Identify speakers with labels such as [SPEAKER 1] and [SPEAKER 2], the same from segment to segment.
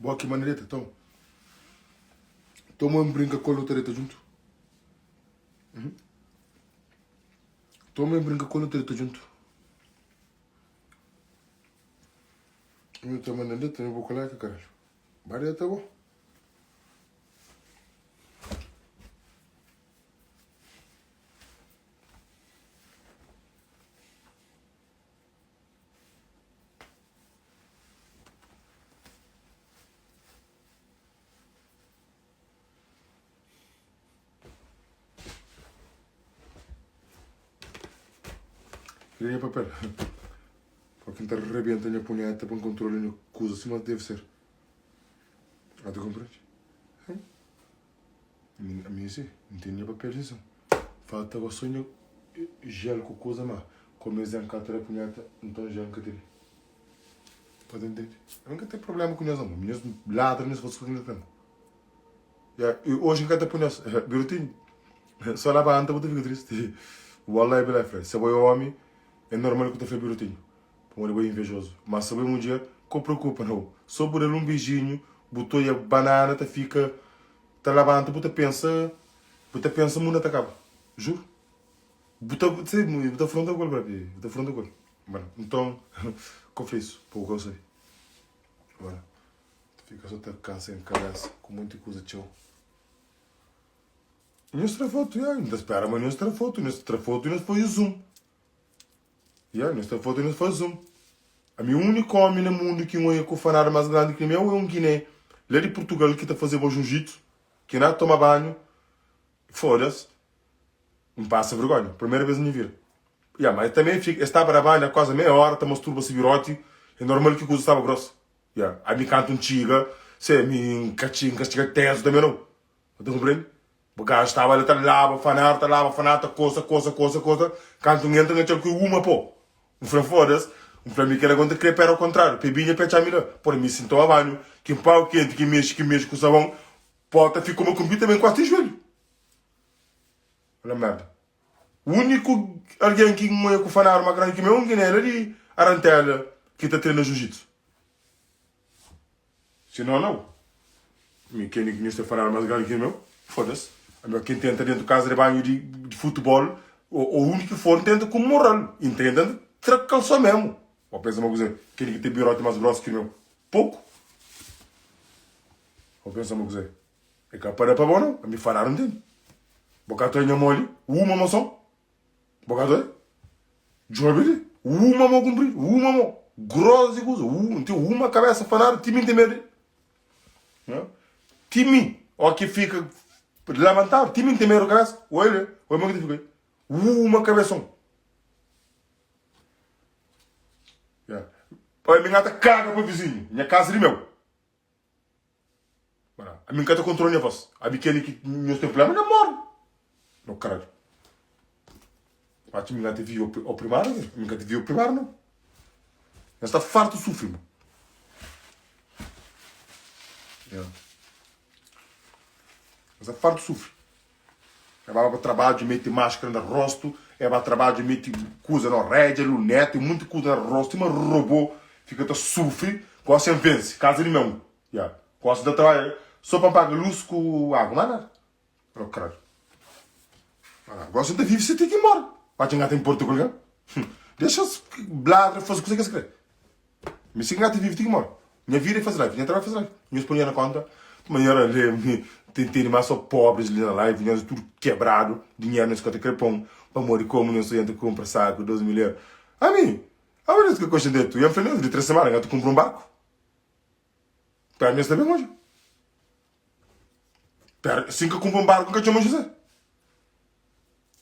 [SPEAKER 1] Boa que maneireta, então. Toma um brinca com a lotareta junto. Toma um brinca com a lotareta junto. Eu tô mandando, eu vou colar aqui, caralho. Bareta, tá bom. Queria papel. Para quem está arrebentando a punheta para um controle no coisa assim, mas deve ser. Ah, tu compreende? A minha sim, não tinha papel disso. Falta o sonho gel com coisa, mas como eles não cantam a punheta, então gel que tem. Pode entender? Eu nunca tenho problema com eles, não. Minhas ladras, se fosse com eles. Hoje nunca tenho punheta. Birutinho. Só lá para anta, eu fico triste. Wallah, é beleza, se eu homem, é normal que eu tenha birutinho. Como ele é invejoso. Mas se eu um dia, que preocupa, não. Só por ele um beijinho, botou a banana, tá fica. Tá lavando, você pensa, o mundo acaba. Juro. Você fronta com ele, papi. Você fronta com ele. Então, confio isso, pouco eu sei. Agora, fica só cá sem cagaço, com muita coisa, tchau. Nesta foto, ainda espera, mas nesta foto nós foi o zoom. Nesta foto nós foi o zoom. A minha única homem no mundo que é com fanar mais grande que o meu é um guiné. Ele é de Portugal que está a fazer o jiu-jitsu, que não toma banho. Foda-se. Não passa vergonha. Primeira vez na minha vida. Mas também está para banho quase meia hora, está masturba-se virote. É normal que a coisa estava grossa. A mim canta um tiga, se me castiga teso também não. Você compreende? O gajo estava ali, lava, fanar, coça. Canto um entra, não que uma, pô. Um foda-se. Um para mim que era quando querer ao contrário. Pebinha, pede a mira. Por mim, sinto a banho. Que um pau quente, que mexe com o sabão. Pota, ficou uma comida também quase de joelho. Olha merda. O único alguém que me com fanar uma grande que me é um guiné ali, Arantela, que está treinando jiu-jitsu. Se não. Me quem que me está fanar mais grande que o meu, foda-se. Quem tenta dentro de casa de banho de futebol, o único que for tenta com moral. Entendendo? Tracal só mesmo. Ou pensa uma coisa, quem que tem birote mais grosso que o meu? Pouco. Ou pensa uma coisa, é que para bom não, a me falar não tem. Bocato é mole, uma moção. Bocato é? Jovem, uma mão cumprir, uma mão. Grosso e coisa, tem uma cabeça falar, time tem medo. Time, ó que fica lamentável, time tem medo cabeça. Olha como que fica. Uma cabeção. Olha, minha gata caga para o vizinho, minha casa de meu. A minha gata controla minha voz. A biquíni que meus tem problema, não morre. Não, caralho. A minha gata viu o primário, a minha gata viu o primário, não. Ela está farto de sofrer, mano. Ela está farto de sofrer. Ela vai para trabalho de meter máscara no rosto, ela vai para trabalho de meter coisa na rede, luneta, muita coisa no rosto, uma robô, fica a sofrer, quase sem vence, casa de meu. Quase de trabalho, só para pagar luz com água, não é nada. Não, caralho. Agora você vive, você tem que ir embora. Vai te engatar em Portugal, deixa os bladra, faz o que você quer escrever. Mas se engata vive, tem que ir embora. Minha vida é fazer live, minha trabalho é fazer live. Minha espanha na conta, manhã tem mais só pobres ali na live, vinha tudo quebrado, dinheiro nesse conta crepom, para morrer como não sei, entra compra saco, 12 mil euros. A mim, a verdade que eu gosto de tu, eu falei, de 3 semanas, tu compra um barco. Para mim, está bem hoje. Assim que eu compro um barco, que eu chamo José.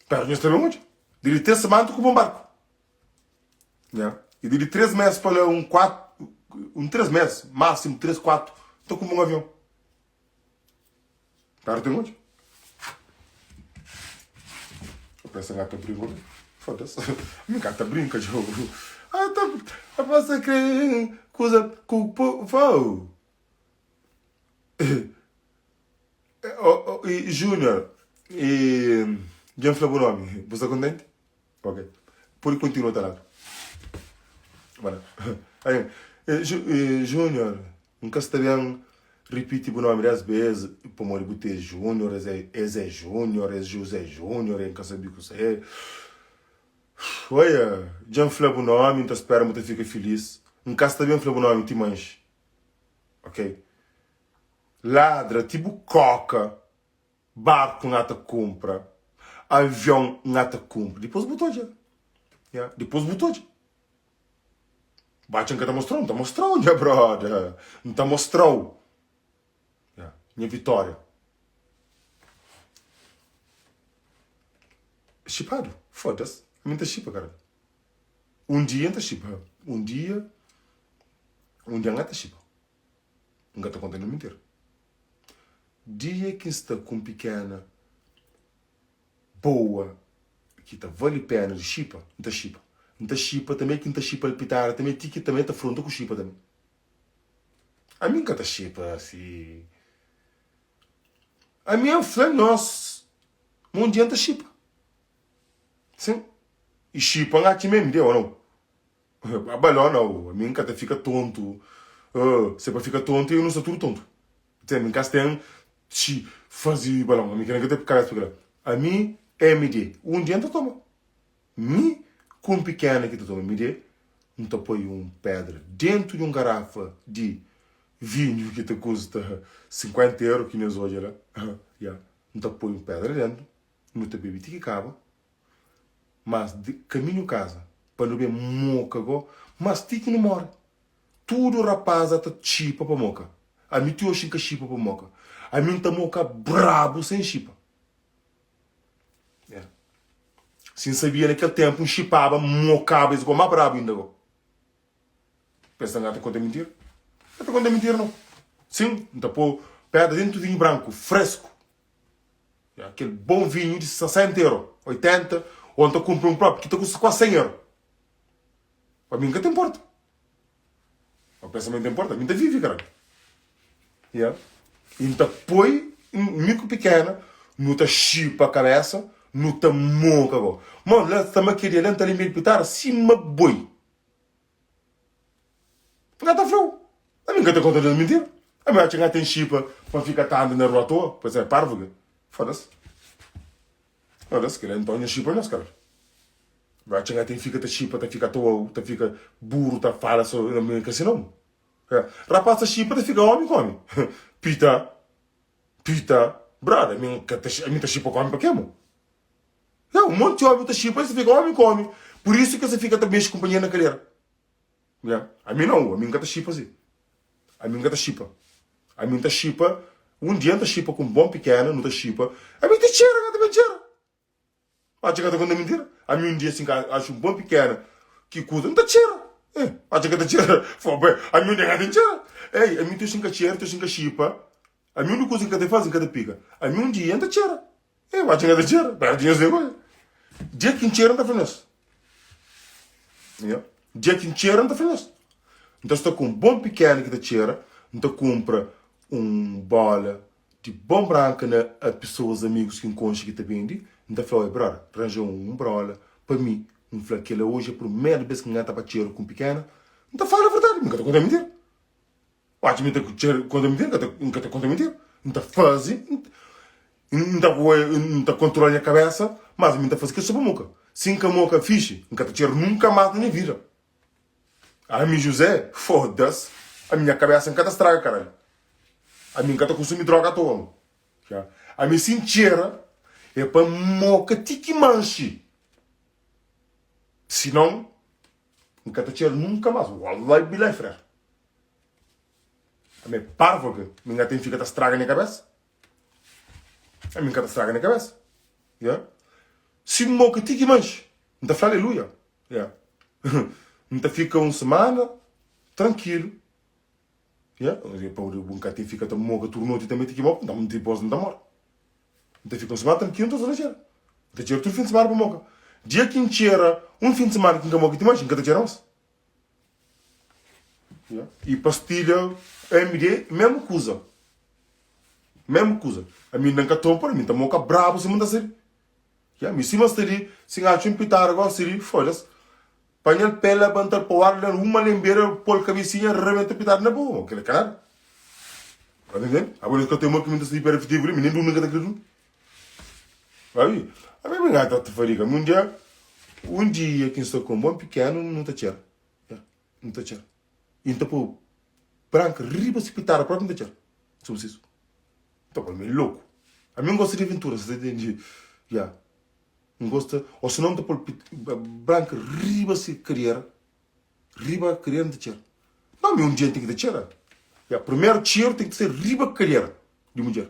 [SPEAKER 1] Para mim, está bem hoje. De 3 semanas, tu compra um barco. E de 3 meses para um 3 meses, máximo 3, 4, estou com um avião. Para tem onde? Eu penso que a gata brinca. Foda-se. Minha gata brinca, jogo. Tá. Você crê coisa com o povo. Júnior. Quem falou o nome? Você está contente? Ok. Por continua a lá. Bueno. Júnior, nunca está bem repite o nome 10 vezes, para morrer botar Júnior, é Júnior, é José Júnior, é que sabe que é. Olha, já falei o nome, então espera muito fica feliz. Não caso também falei o nome, te manche. Ok? Ladra, tipo coca, barco ngata compra, avião ngata compra. Depois botou já. Yeah. Depois botou já. Bate que tá mostrando, já, brother. Não tá mostrando. Yeah. Minha vitória. Chipado. Foda-se. Muita chipa, cara. Um dia tá chipa. Um dia ngata chipa. Nunca tá contando mentira. Dia que está com pequena, boa, que tá vale a pena de chipa, não tá chipa. Não tá chipa também, que não tá chipa alpitar, também que também tá fronta com chipa também. A mim que tá chipa, assim. A minha fã, nós, não adianta chipa. Sim. E chipa não aqui mesmo, deu ou não? A balão não, a mim que tá fica tonto. Você vai ficar tonto e eu não sou tudo tonto. Tem, em casa tem se fazer balão, a mim que não tem cara para a mim MD, um dia não toma. Me com pequena que tu toma MD, não te põe pedra dentro de garrafa de vinho que te custa 50 euros que nós hoje lá. Yeah. Não te põe pedra dentro, não te bebe que acaba. Mas de caminho casa, para não ver moca go, mas ti que não morre. Tudo rapaz tá chipa para moca. A mim tu hoje que chipa para moca. A mim tá moca brabo sem chipa. Yeah. Sim sabia naquele tempo chipava mocava igual mais brabo ainda go. Pensa que conta mentira? Não conta mentira não. Sim, então pô, pedra dentro de vinho branco, fresco. Yeah. Aquele bom vinho de 60 euros, 80, ou então compra próprio que custa quase 100 euros. Para mim que te importa. O pensamento importa, a mim te vive, cara. Yeah. Então põe mico pequena, não te chipa a cabeça, não te moca. Mano, lá está maquilha, lá está ali meio pitar, cima boi. Não está frio. A mim que te conta de mentira. A minha tia tem chipa para ficar andando na rua à toa, pois é parvo. Foda-se. Foda-se, que ele não tem chipa nos caras. Vai chegar tem fica te chipa, te fica toa, te fica burro, te fala só na assim não. Rapaz te chipa, te fica homem come. Pita, brother, a mim te chipa come para quê, mano? Um monte de homem te chipa, você fica homem come. Por isso que você fica também de companhia na carreira. A mim não, a mim que te chipa assim. A mim que te chipa. A mim te chipa, um dia te chipa com um bom pequeno, não te chipa. A mim te cheira, te mentira. Acho que é mentira. A mim um dia assim, acho um bom pequeno que cuida, não te cheira. Acho que te cheira. A mim um dia te cheira. Ei, a mim tu xinga cheira, tu xinga chipa. A mim não coisa que te faz, que te pica. A mim um dia te cheira. Acho que te cheira. Para dinheiro sem coisa. Dia que cheira não te faz. Dia que cheira não te faz. Então se tu com um bom pequeno que te cheira, então compra bola de bom branco na pessoas, amigos que encontram que te vendem. Então falou, brother, arranjou brola para mim. Aquele hoje é a primeira vez que não está para cheiro com pequena. Então fala a verdade, nunca te conta mentira. Acho que me conta mentira, nunca te conta mentira. Então faz, não controla a cabeça, mas me faz que sobre a moca. Sim que a moca fixe, nunca te cheiro nunca mais na minha vida. A mim José, foda-se, a minha cabeça nunca te estraga, caralho. A mim nunca te consumir droga à toa. A mim sincera é para moca tiki manche. Senão, nunca te cheiro nunca mais. Wallahi bilai, frère. A minha parva que ninguém tem fica te estraga na cabeça. A mim nunca te estraga na cabeça. Se moca tiki manche, não te fala aleluia. Não te fica uma semana tranquilo. Nunca te fica tão moca turnou e também tiki moca, não te pôs não te morre. Não te fica uma semana tranquilo, não te faz cheiro. Não te cheiro todo fim de semana para moca. Dia que cheira um fim de semana que nunca moca te manche, nunca te cheiramos. E pastilha MD, mesmo coisa. Mesmo coisa. A mim nunca topa, a mim tá moca bravo se manda ser. Me cima estari, se acho um pitar agora, seria foda-se. Panhal pela bantar para o ar, uma lembeira, pôr cabecinha, rebenta pitar na boa, aquele cara. Entendeu? Agora que eu tenho uma que me está hiperafetivo, me nem nunca está acreditando. Vai? A minha mãe está fariga. Um dia que estou com um bom pequeno, não está cher. Não está cher. Então, pô, branca, riba se pitar, a própria não está cher. Sobre isso. Então, para mim, louco. A mim gosta de aventura, você entende? Já. Não gosta, ou se não, por branca, riba se carreira. Riba carreira não está cher. Não, um dia tem que ter cher. Primeiro tiro tem que ser riba carreira de mulher.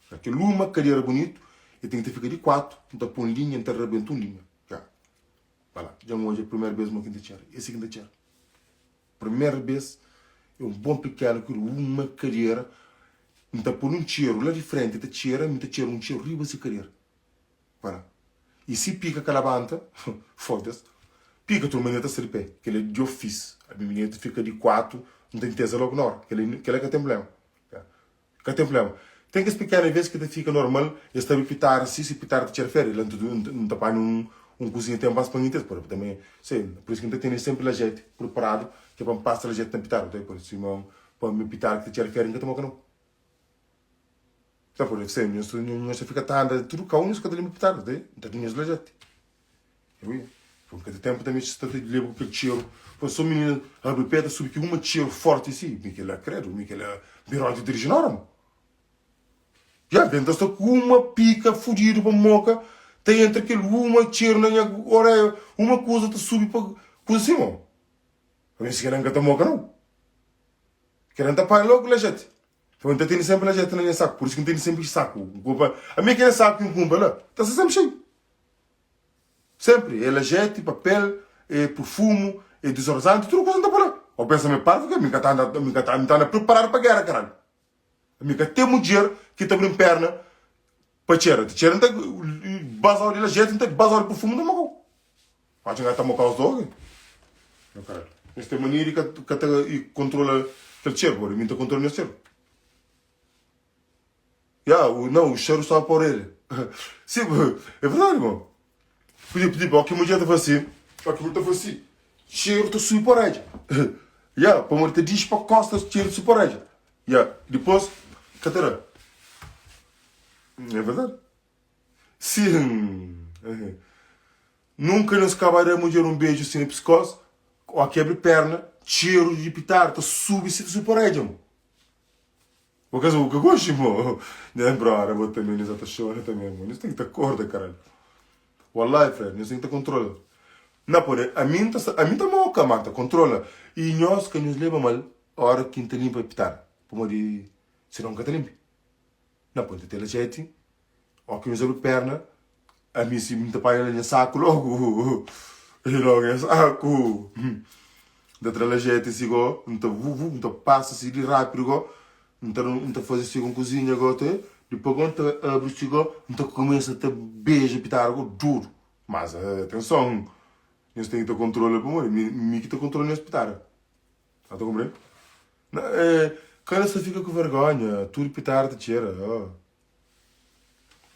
[SPEAKER 1] Aquele uma carreira bonito, e tem que ficar de 4, então põe linha, então rebenta uma linha. Voilà. Já hoje é a primeira vez que eu cher. Esse que eu cher. Primeira vez, é um bom pequeno que uma carreira, então põe um tiro lá de frente, te tira um tiro riba se carreira. Voilà. E se pica aquela banda, foda-se, pica tua maneta ser pé, que ele é de ofício. A minha maneta fica de 4, não tem tesa logo na hora, que ele é que tem problema. Que tem problema. Tem que explicar às vezes que te fica normal, e está a pitar assim, se pitar te tira férias, ele não está para um cozinha tem um passo para ninguém, também, sei, por isso que não tem sempre a gente preparado, que é para passar a gente na pitar, por isso para me pitar que te tira férias, não tem não. Tá por isso, não fica tanda, tudo cá, não fica ali me pitar, então tinhas a gente. Porque de tempo também se trata de levar aquele tiro. Foi só menina, a pedra subir que uma tiro forte assim, Miquel é credo, Miquel é birode de dirigir não. Já vem só com uma pica fudido para moca, tem entre aquele uma tiro na minha orelha, uma coisa te subir para coisa assim, mano. A mim se querem que te moca não. Querem tapar logo a gente. Então tem sempre a gente na minha saco, por isso que tem sempre saco. A minha quer saco e um cumba lá, está sempre cheio. Sempre. É lajete, papel, é perfume, é desodorizante, tudo coisa não está por lá. Ou pensa me parvo que a minha está a preparar para a guerra, caralho. A minha tem um dinheiro que está abrindo perna para tirar. Tirar não tem basal de lajete, não tem basal de perfume, não é pode chegar a tomar os dois. Não, caralho. Esta maneira que controla aquele cheiro, agora. A minha controla nesse cheiro. Não, o cheiro está por ele. Sim, é verdade, irmão. Tipo, aqui mulher está assim, cheiro está super por aí. Para mulher te diz para costas, cheiro super por aí. Depois, catera. É verdade. Sim. Nunca nos acabará mulher um beijo assim no pescoço, ou a quebra perna, cheiro de pitar, está super por aí, irmão. O que eu gosto, irmão. Não, bro, eu vou também, nessa tá chorando também, irmão. Isso tem que estar corda, caralho. Wallahi, Fred, nós tem que ter controle. Não, porém, a mim tá moca, mata, controla. E nós que nos leva mal, a hora que não te limpa é pitar. Como de, se não te limpa. Não, pode ter a gente, ou que nos abre perna, a mim se me tapar ele saco logo. E logo é saco. Da trela gente, se go, não te passa assim de rápido, não te faz assim com cozinha, agora, depois quando abre o cigarro, então começa a te beijar, pitar algo duro. Mas atenção, nós temos que ter controle para morrer. Me que ter controle nesse pitar. Está a compreender? Quando você fica com vergonha, tudo pitar te tira.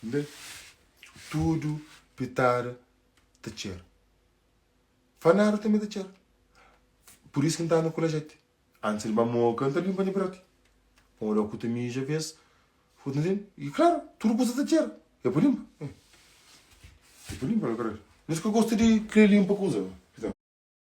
[SPEAKER 1] Entende? Tudo pitar te tira. Fanar também te tira. Por isso que não está no colégio. Antes ele vai morrer, canta limpa de prato. Com o que tu me já vês. E claro, tudo coisa de tira. É por limpo. É por limpo, cara. Não é que eu gosto de querer limpa coisa.